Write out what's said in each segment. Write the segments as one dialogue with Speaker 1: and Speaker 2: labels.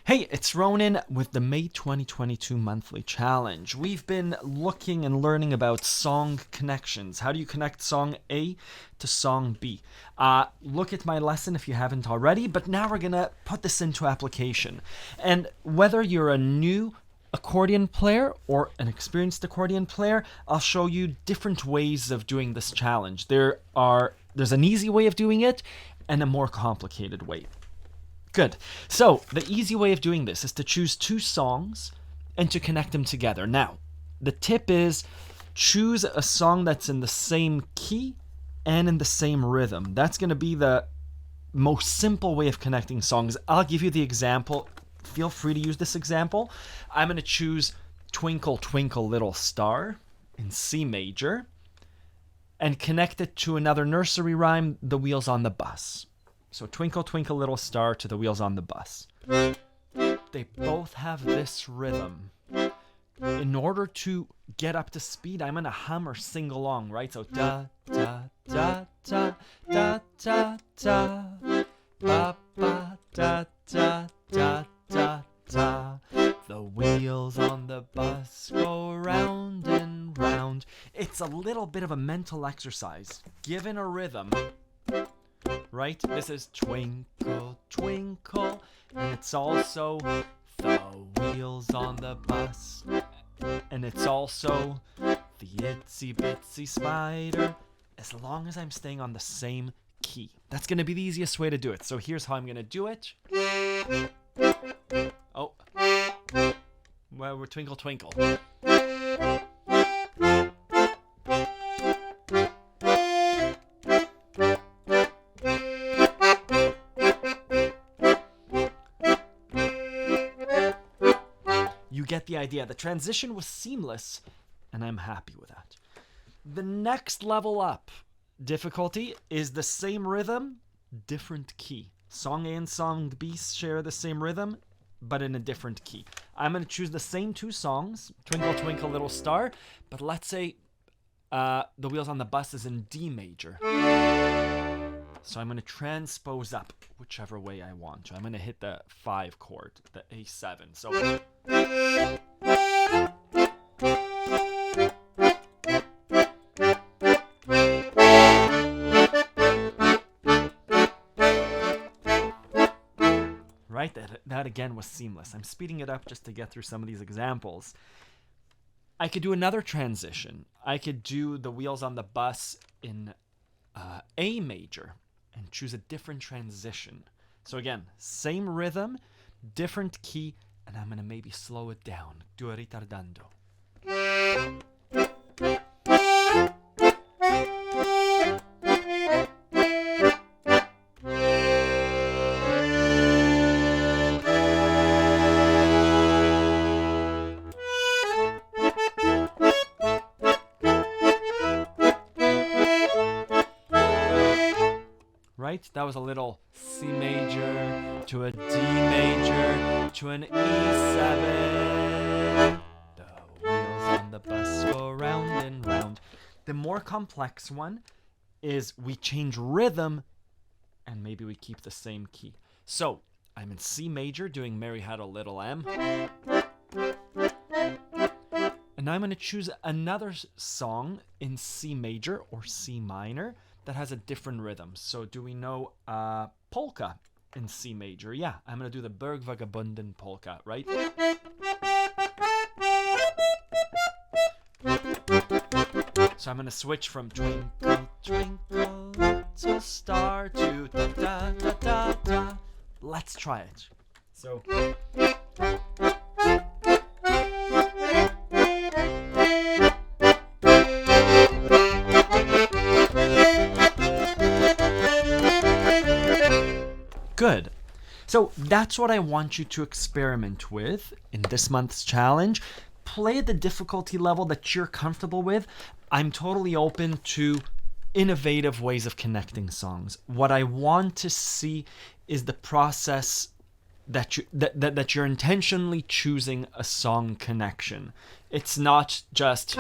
Speaker 1: Hey, it's Ronan with the May 2022 monthly challenge. We've been looking and learning about song connections. How do you connect song A to song B? Look at my lesson if you haven't already, but now we're going to put this into application. And whether you're a new accordion player or an experienced accordion player, I'll show you different ways of doing this challenge. There's an easy way of doing it and a more complicated way. Good. So the easy way of doing this is to choose two songs and to connect them together. Now, the tip is choose a song that's in the same key and in the same rhythm. That's going to be the most simple way of connecting songs. I'll give you the example. Feel free to use this example. I'm going to choose Twinkle, Twinkle, Little Star in C major and connect it to another nursery rhyme, The Wheels on the Bus. So Twinkle, Twinkle, Little Star to The Wheels on the Bus. They both have this rhythm. In order to get up to speed, I'm going to hum or sing along, right? So da, da, da, da, da, da, da, ba, ba, da, da, da, da, da. The wheels on the bus go round and round. It's a little bit of a mental exercise. Given a rhythm, right? This is twinkle, twinkle, and it's also the wheels on the bus, and it's also the itsy bitsy spider, as long as I'm staying on the same key. That's going to be the easiest way to do it. So here's how I'm going to do it. Oh, well, we're twinkle, twinkle. You get the idea. The transition was seamless, and I'm happy with that. The next level up difficulty is the same rhythm, different key. Song A and Song B share the same rhythm, but in a different key. I'm going to choose the same two songs, Twinkle, Twinkle, Little Star, but let's say The Wheels on the Bus is in D major. So I'm going to transpose up whichever way I want to. I'm going to hit the 5 chord, the A7. So right, that again was seamless. I'm speeding it up just to get through some of these examples. I could do another transition. I could do The Wheels on the Bus in A major and choose a different transition. So again, same rhythm, different key, and I'm going to maybe slow it down. Do a ritardando. Right? That was a little C major to a D major to an E7. The wheels on the bus go round and round. The more complex one is we change rhythm and maybe we keep the same key. So I'm in C major doing Mary Had a Little Lamb. And I'm going to choose another song in C major or C minor that has a different rhythm. So do we know polka in C major? Yeah, I'm going to do the Bergvagabunden polka, right? So I'm going to switch from Twinkle, Twinkle, Little Star to da da da da da. Let's try it. So good. So that's what I want you to experiment with in this month's challenge. Play at the difficulty level that you're comfortable with. I'm totally open to innovative ways of connecting songs. What I want to see is the process that you're intentionally choosing a song connection. It's not just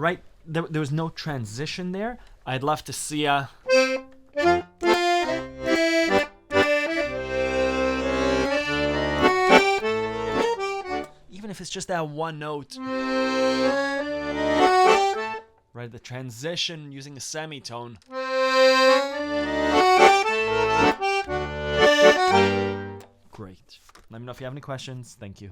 Speaker 1: right? there was no transition there. I'd love to see a... Even if it's just that one note. Right, the transition using a semitone. Great. Let me know if you have any questions. Thank you.